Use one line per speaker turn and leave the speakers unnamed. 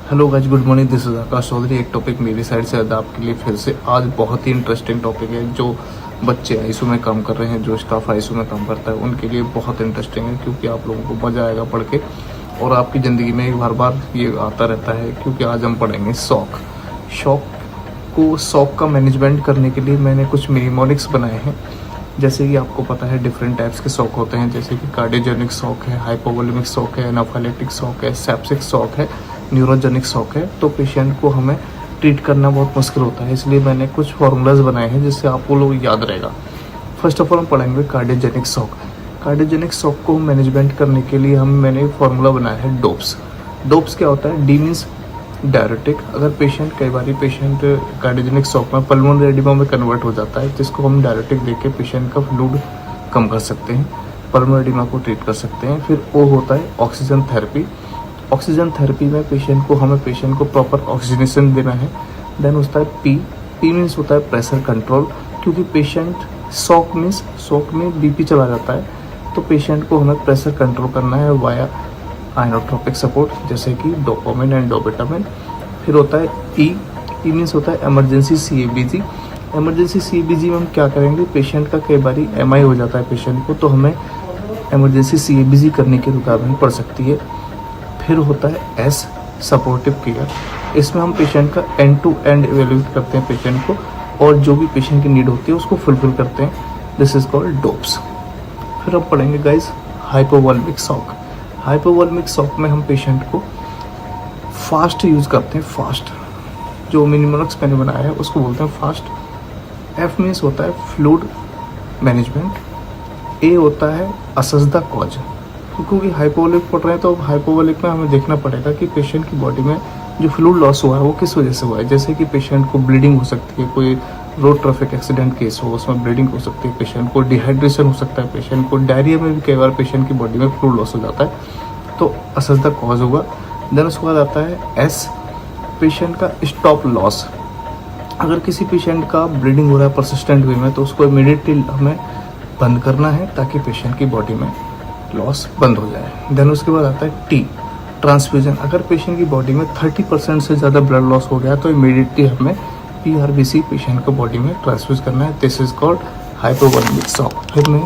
Hello guys, good morning. This is Akash Chaudhary. एक topic मेरी side से आपके लिए फिर से आज बहुत ही इंटरेस्टिंग टॉपिक है। जो बच्चे आईसीयू में काम कर रहे हैं, जो स्टाफ आईसीयू में काम करता है, उनके लिए बहुत इंटरेस्टिंग है, क्योंकि आप लोगों को मजा आएगा पढ़ के और आपकी ज़िंदगी में हर बार ये आता रहता है। क्योंकि आज हम पढ़ेंगे शौक का मैनेजमेंट करने के लिए मैंने कुछ मिनिमोनिक्स बनाए हैं। जैसे कि आपको पता है डिफरेंट टाइप्स के शौक होते हैं, जैसे कि कार्डियोजेनिक शौक है, हाइपोवोलेमिक शौक है, एनाफाइलेटिक शौक है, सेप्सिक शौक है, न्यूरोजेनिक शौक है। तो पेशेंट को हमें ट्रीट करना बहुत मुश्किल होता है, इसलिए मैंने कुछ फार्मूलाज बनाए हैं जिससे आपको लोग याद रहेगा। फर्स्ट ऑफ ऑल हम पढ़ेंगे कार्डियोजेनिक शौक। कार्डियोजेनिक शौक को मैनेजमेंट करने के लिए मैंने फार्मूला बनाया है डोप्स। डोप्स क्या होता है? D means diuretic. अगर पेशेंट कई बार कार्डियोजेनिक शॉक में पल्मोनरी एडिमा में कन्वर्ट हो जाता है, जिसको हम डायरेटिक देके पेशेंट का फ्लूइड कम कर सकते हैं, पल्मोनरी एडिमा को ट्रीट कर सकते हैं। फिर ओ होता है ऑक्सीजन थेरेपी। ऑक्सीजन थेरेपी में हमें पेशेंट को प्रॉपर ऑक्सीजनेशन देना है। देन होता है पी मीन्स होता है प्रेशर कंट्रोल, क्योंकि पेशेंट शॉक में बीपी चला जाता है, तो पेशेंट को हमें प्रेशर कंट्रोल करना है वाया आइनोट्रोपिक सपोर्ट, जैसे कि डोपामिन एंड डोपेटामिन। फिर होता है ई मीन्स होता है इमरजेंसी सीएबीजी। इमरजेंसी सीएबीजी में हम क्या करेंगे? पेशेंट का कई बार एमआई हो जाता है पेशेंट को, तो हमें इमरजेंसी सीएबीजी करने की रिक्वायरमेंट पड़ सकती है। फिर होता है एस सपोर्टिव केयर। इसमें हम पेशेंट का एंड टू एंड एवेल्यूएट करते हैं पेशेंट को, और जो भी पेशेंट की नीड होती है उसको फुलफिल करते हैं। This is called DOPES. फिर हम पढ़ेंगे guys hypovolaemic shock. Hypovolaemic shock में हम पेशेंट को फास्ट यूज़ करते हैं। फास्ट जो मिनिमोनिक्स मैंने बनाया है उसको बोलते हैं फास्ट। एफ मीन्स होता है फ्लूइड मैनेजमेंट। ए होता है असेस द कॉज। क्योंकि हाइपोवोलिक पढ़ रहे हैं तो हाइपोवोलिक में हमें देखना पड़ेगा कि पेशेंट की बॉडी में जो फ्लूइड लॉस हुआ है वो किस वजह से हुआ है। जैसे कि पेशेंट को ब्लीडिंग हो सकती है, कोई रोड ट्रैफिक एक्सीडेंट केस हो उसमें ब्लीडिंग हो सकती है, पेशेंट को डिहाइड्रेशन हो सकता है, पेशेंट को डायरिया में भी कई बार पेशेंट की बॉडी में फ्लूइड लॉस हो जाता है, तो असेस द कॉज होगा। देन उसके बाद आता है एस, पेशेंट का स्टॉप लॉस। अगर किसी पेशेंट का ब्लीडिंग हो रहा है परसिस्टेंट वे में, तो उसको इमीडिएटली हमें बंद करना है ताकि पेशेंट की बॉडी में लॉस बंद हो जाए। देन उसके बाद आता है टी, ट्रांसफ्यूजन। अगर पेशेंट की बॉडी में 30% से ज़्यादा ब्लड लॉस हो गया तो इमीडिएटली हमें PRBC पेशेंट को बॉडी में ट्रांसफ्यूज करना है। This is called hypovolaemic shock. फिर मैं